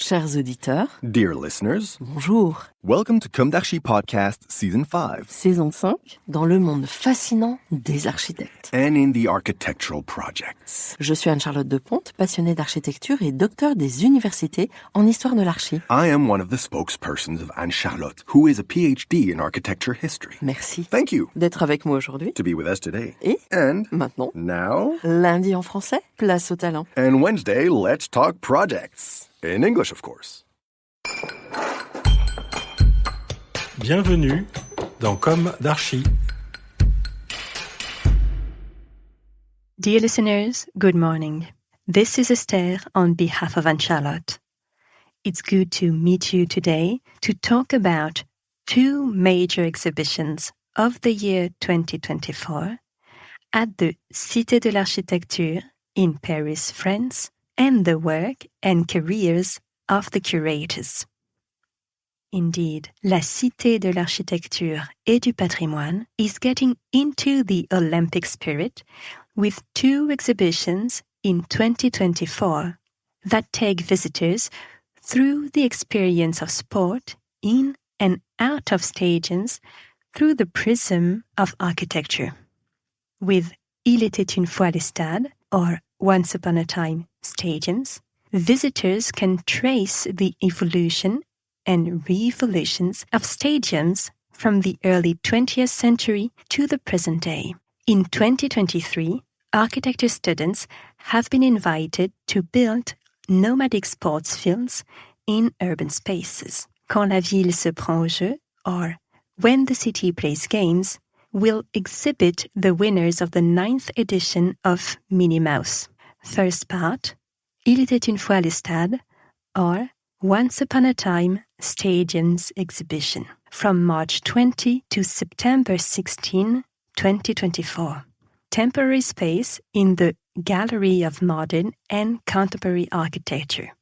Chers auditeurs, Dear listeners, bonjour. welcome to Comme d'Archi Podcast Season 5. Saison 5, dans le monde fascinant des architectes. And in the architectural projects. Je suis Anne-Charlotte de Ponte, passionnée d'architecture et docteur des universités en histoire de l'archi. I am one of the spokespersons of Anne-Charlotte, who is a PhD in architecture history. Merci. Thank you D'être avec moi aujourd'hui. to be with us today. Et And maintenant, now, lundi en français, place au talent. and Wednesday, let's talk projects. In English, of course. Bienvenue dans Comme d'Archi. Dear listeners, good morning. This is Esther on behalf of Anne-Charlotte. It's good to meet you today to talk about two major exhibitions of the year 2024 at the Cité de l'Architecture in Paris, France, and the work and careers of the curators. Indeed, la Cité de l'Architecture et du patrimoine is getting into the Olympic spirit with two exhibitions in 2024 that take visitors through the experience of sport in and out of stadiums through the prism of architecture. With Il était une fois les stades, or Once Upon a Time stadiums, visitors can trace the evolution and re-evolutions of stadiums from the early 20th century to the present day. In 2023, architecture students have been invited to build nomadic sports fields in urban spaces. Quand la ville se prend au jeu, or When the City Plays Games, will exhibit the winners of the 9th edition of Mini Maousse. First part, Il était une fois les stades, or Once Upon a Time Stadiums exhibition, from March 20 to September 16, 2024. Temporary space in the Gallery of Modern and Contemporary Architecture.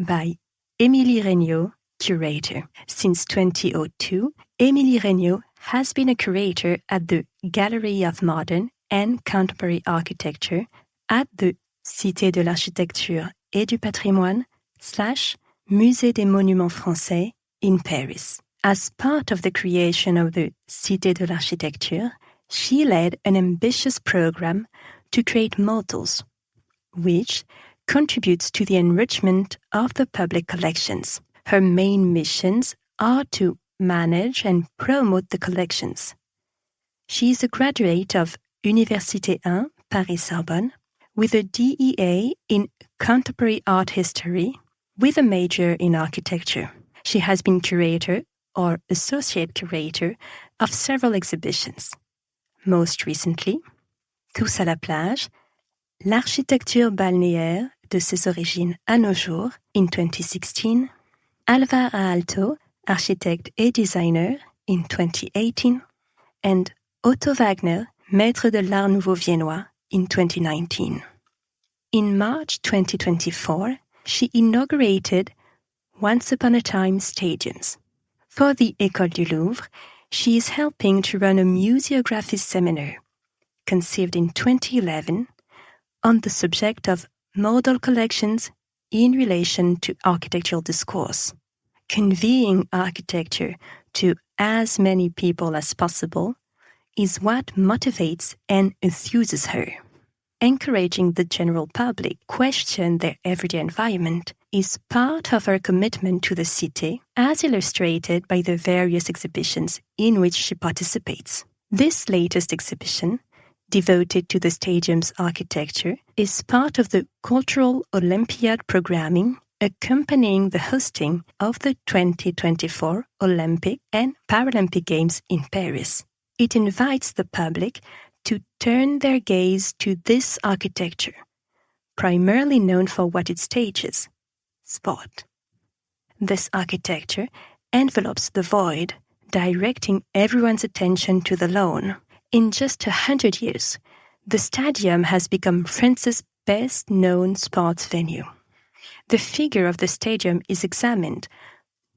By Émilie Regnault, curator. Since 2002, Émilie Regnault has been a curator at the Gallery of Modern and Contemporary Architecture at the Cité de l'Architecture et du patrimoine / Musée des Monuments Français in Paris. As part of the creation of the Cité de l'Architecture, she led an ambitious program to create models, which contributes to the enrichment of the public collections. Her main missions are to manage and promote the collections. She is a graduate of Université 1, Paris-Sorbonne, with a DEA in Contemporary Art History, with a major in architecture. She has been curator or associate curator of several exhibitions. Most recently, Tous à la plage, l'architecture balnéaire de ses origines à nos jours in 2016, Alvar Aalto, architect et designer in 2018, and Otto Wagner, maître de l'art nouveau viennois in 2019. In March 2024, she inaugurated Once Upon a Time stadiums. For the École du Louvre, she is helping to run a museography seminar, conceived in 2011, on the subject of model collections in relation to architectural discourse. Conveying architecture to as many people as possible is what motivates and enthuses her. Encouraging the general public question their everyday environment is part of her commitment to the Cité, as illustrated by the various exhibitions in which she participates. This latest exhibition, devoted to the stadium's architecture, is part of the Cultural Olympiad programming accompanying the hosting of the 2024 Olympic and Paralympic Games in Paris. It invites the public to turn their gaze to this architecture, primarily known for what it stages, sport. This architecture envelopes the void, directing everyone's attention to the lawn. In just 100 years, the stadium has become France's best-known sports venue. The figure of the stadium is examined,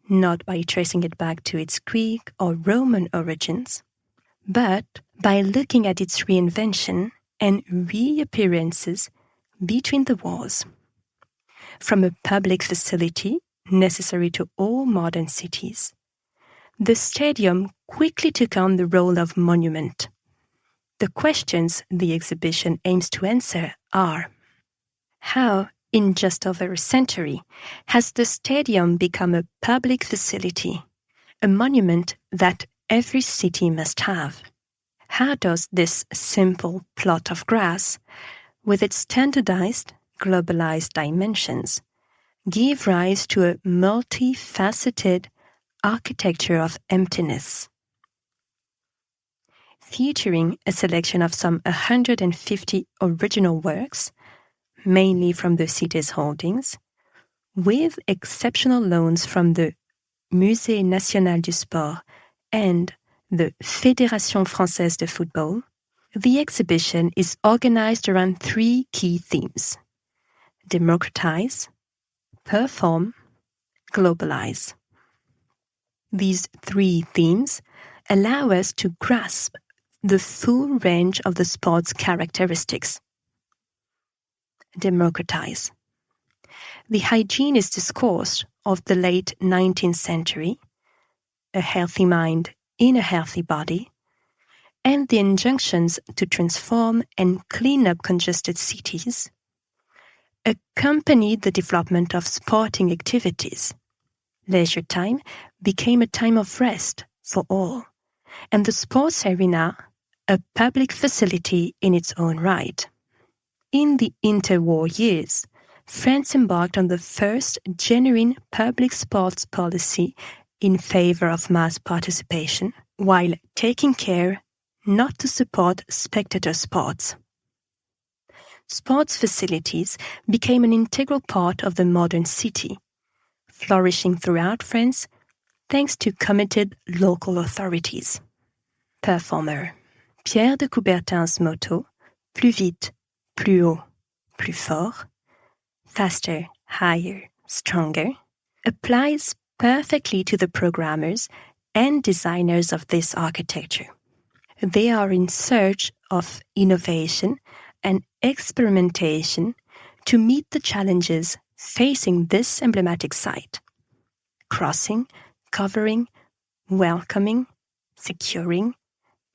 not by tracing it back to its Greek or Roman origins, but by looking at its reinvention and reappearances between the wars. from a public facility necessary to all modern cities, the stadium quickly took on the role of monument. The questions the exhibition aims to answer are: how, in just over a century, has the stadium become a public facility, a monument that every city must have? How does this simple plot of grass, with its standardized, globalized dimensions, give rise to a multifaceted architecture of emptiness? Featuring a selection of some 150 original works, mainly from the Cité's holdings, with exceptional loans from the Musée National du Sport and the Fédération Française de Football, the exhibition is organized around three key themes: democratize, perform, globalize. These three themes allow us to grasp the full range of the sport's characteristics. Democratize. The hygienist discourse of the late 19th century, a healthy mind in a healthy body, and the injunctions to transform and clean up congested cities, accompanied the development of sporting activities. Leisure time became a time of rest for all, and the sports arena a public facility in its own right. In the interwar years, France embarked on the first genuine public sports policy in favor of mass participation, while taking care not to support spectator sports. Sports facilities became an integral part of the modern city, flourishing throughout France thanks to committed local authorities. Performer. Pierre de Coubertin's motto, plus vite, plus haut, plus fort, faster, higher, stronger, applies perfectly to the programmers and designers of this architecture. They are in search of innovation and experimentation to meet the challenges facing this emblematic site: crossing, covering, welcoming, securing,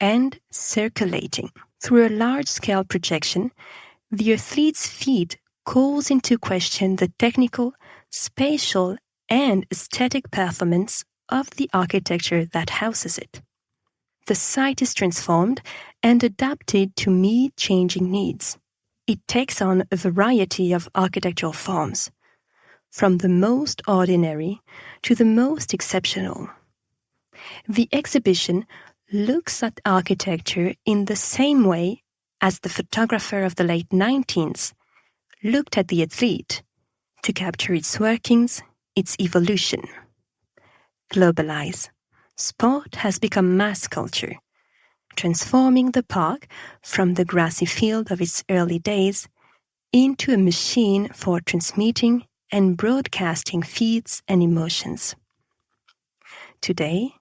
and circulating. Through a large-scale projection, the athlete's feat calls into question the technical, spatial, and aesthetic performance of the architecture that houses it. The site is transformed and adapted to meet changing needs. It takes on a variety of architectural forms, from the most ordinary to the most exceptional. The exhibition looks at architecture in the same way as the photographer of the late 19th looked at the athlete, to capture its workings, its evolution. Globalize. Sport has become mass culture, transforming the park from the grassy field of its early days into a machine for transmitting and broadcasting feats and emotions. Today,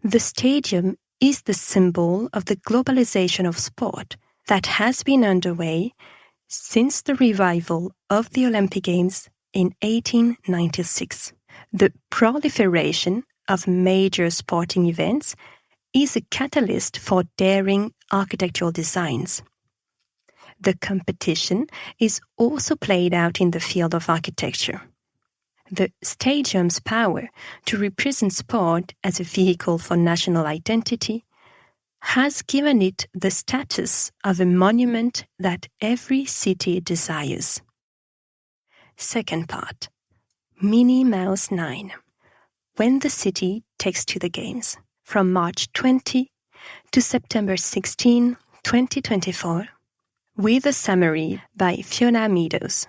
the stadium is the symbol of the globalization of sport that has been underway since the revival of the Olympic Games in 1896. The proliferation of major sporting events is a catalyst for daring architectural designs. The competition is also played out in the field of architecture. The stadium's power to represent sport as a vehicle for national identity has given it the status of a monument that every city desires. Second part, Mini Maousse 9, When the City Takes to the Games, from March 20 to September 16, 2024, with a summary by Fiona Meadows.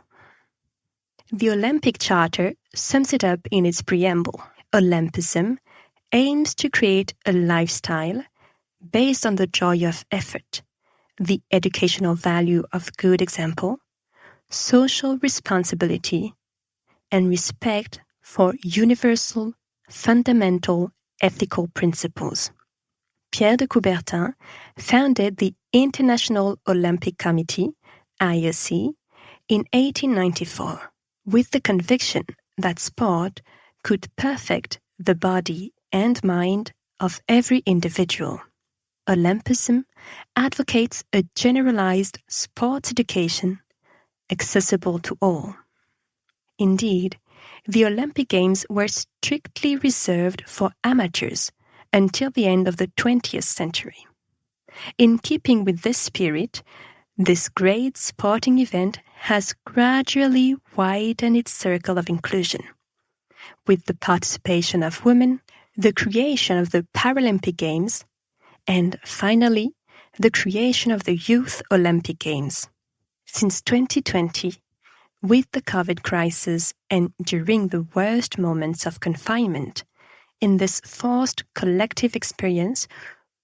The Olympic Charter sums it up in its preamble. Olympism aims to create a lifestyle based on the joy of effort, the educational value of good example, social responsibility, and respect for universal, fundamental ethical principles. Pierre de Coubertin founded the International Olympic Committee, IOC, in 1894. with the conviction that sport could perfect the body and mind of every individual. Olympism advocates a generalized sports education accessible to all. Indeed, the Olympic Games were strictly reserved for amateurs until the end of the 20th century. In keeping with this spirit, this great sporting event has gradually widened its circle of inclusion, with the participation of women, the creation of the Paralympic Games, and finally, the creation of the Youth Olympic Games. Since 2020, with the COVID crisis and during the worst moments of confinement, in this forced collective experience,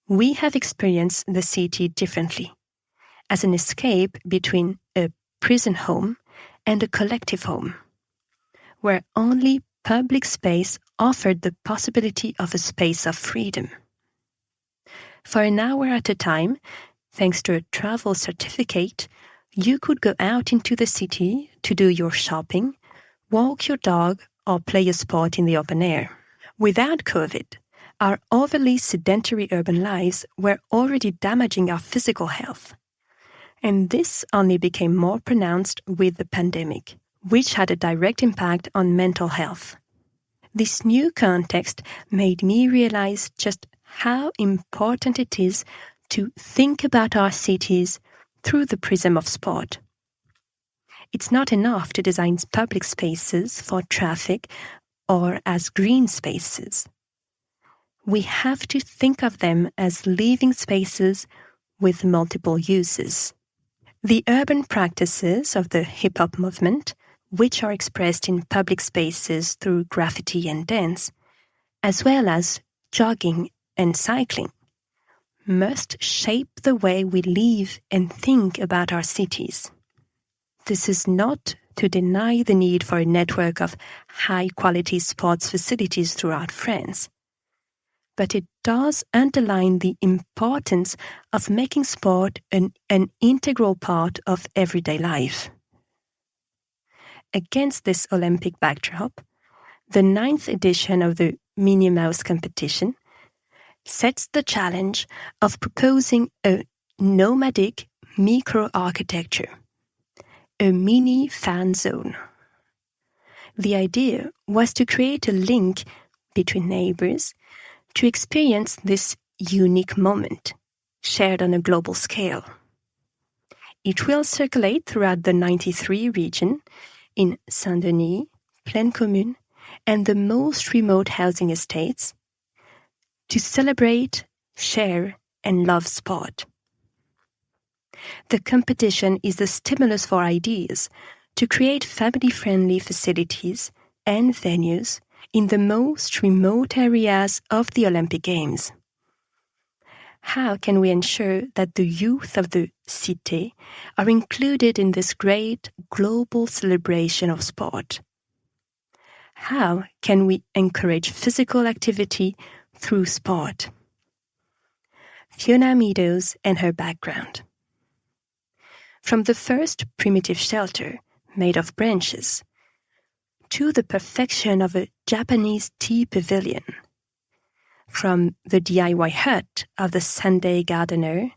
we have experienced the city differently, as an escape between a prison home and a collective home, where only public space offered the possibility of a space of freedom. For an hour at a time, thanks to a travel certificate, you could go out into the city to do your shopping, walk your dog, or play a sport in the open air. Without COVID, our overly sedentary urban lives were already damaging our physical health. And this only became more pronounced with the pandemic, which had a direct impact on mental health. This new context made me realize just how important it is to think about our cities through the prism of sport. It's not enough to design public spaces for traffic or as green spaces. We have to think of them as living spaces with multiple uses. The urban practices of the hip-hop movement, which are expressed in public spaces through graffiti and dance, as well as jogging and cycling, must shape the way we live and think about our cities. This is not to deny the need for a network of high-quality sports facilities throughout France, but it does underline the importance of making sport an integral part of everyday life. Against this Olympic backdrop, the 9th edition of the Mini Maousse competition sets the challenge of proposing a nomadic micro-architecture, a mini fan zone. The idea was to create a link between neighbors to experience this unique moment, shared on a global scale. It will circulate throughout the 93 region in Saint-Denis, Plaine Commune, and the most remote housing estates to celebrate, share, and love sport. The competition is the stimulus for ideas to create family-friendly facilities and venues in the most remote areas of the Olympic Games. How can we ensure that the youth of the Cité are included in this great global celebration of sport? How can we encourage physical activity through sport? Fiona Meadows and her background. From the first primitive shelter made of branches to the perfection of a Japanese tea pavilion, from the DIY hut of the Sunday gardener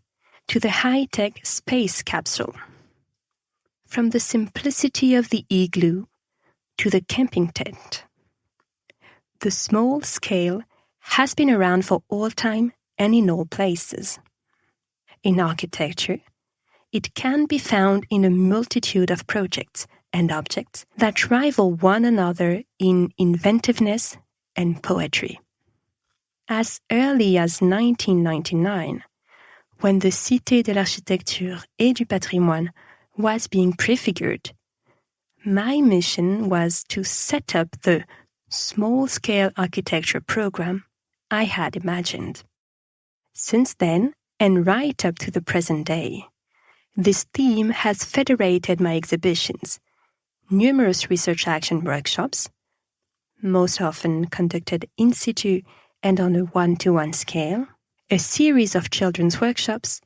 to the high-tech space capsule, from the simplicity of the igloo to the camping tent. The small scale has been around for all time and in all places. In architecture, it can be found in a multitude of projects and objects that rival one another in inventiveness and poetry. As early as 1999, when the Cité de l'Architecture et du Patrimoine was being prefigured, my mission was to set up the small-scale architecture program I had imagined. Since then, and right up to the present day, this theme has federated my exhibitions, numerous research action workshops, most often conducted in situ and on a one-to-one scale, a series of children's workshops,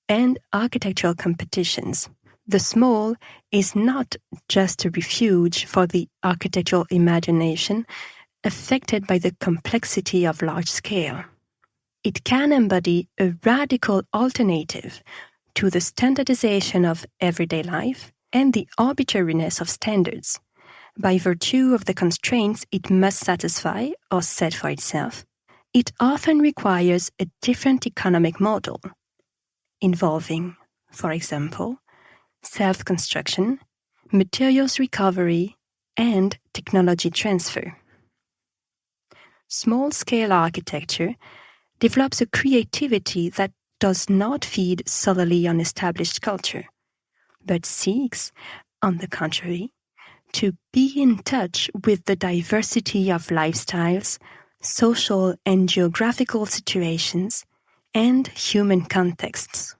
and architectural competitions. The small is not just a refuge for the architectural imagination affected by the complexity of large scale. It can embody a radical alternative to the standardization of everyday life and the arbitrariness of standards, by virtue of the constraints it must satisfy or set for itself. It often requires a different economic model, involving, for example, self-construction, materials recovery, and technology transfer. Small-scale architecture develops a creativity that does not feed solely on established culture, but seeks, on the contrary, to be in touch with the diversity of lifestyles, social and geographical situations, and human contexts.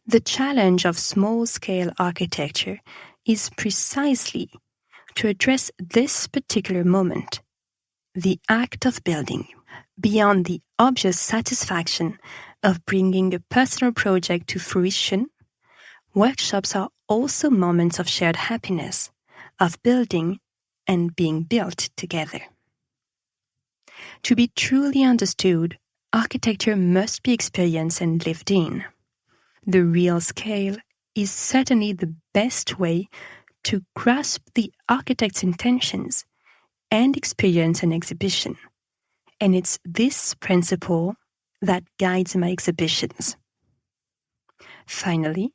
The challenge of small-scale architecture is precisely to address this particular moment, the act of building, beyond the obvious satisfaction of bringing a personal project to fruition. Workshops are also moments of shared happiness, of building and being built together. To be truly understood, architecture must be experienced and lived in. The real scale is certainly the best way to grasp the architect's intentions and experience an exhibition. And it's this principle that guides my exhibitions. Finally,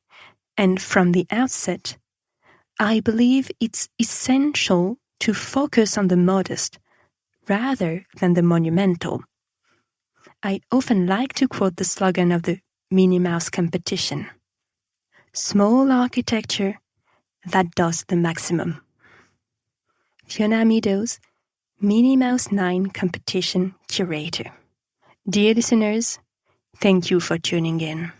and from the outset, I believe it's essential to focus on the modest rather than the monumental. I often like to quote the slogan of the Mini Maousse competition: small architecture that does the maximum. Fiona Meadows, Mini Maousse 9 competition curator. Dear listeners, thank you for tuning in.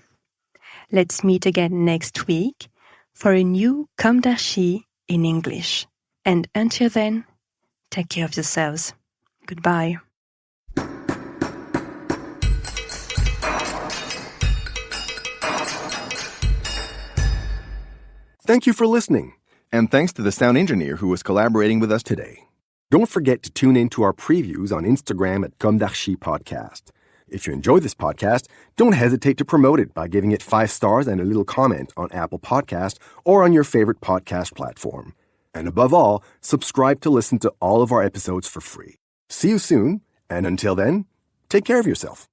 Let's meet again next week for a new Comme d'Archi in English. And until then, take care of yourselves. Goodbye. Thank you for listening. And thanks to the sound engineer who was collaborating with us today. Don't forget to tune in to our previews on Instagram at Quand d'Archi Podcast. If you enjoy this podcast, don't hesitate to promote it by giving it 5 stars and a little comment on Apple Podcast or on your favorite podcast platform. And above all, subscribe to listen to all of our episodes for free. See you soon, and until then, take care of yourself.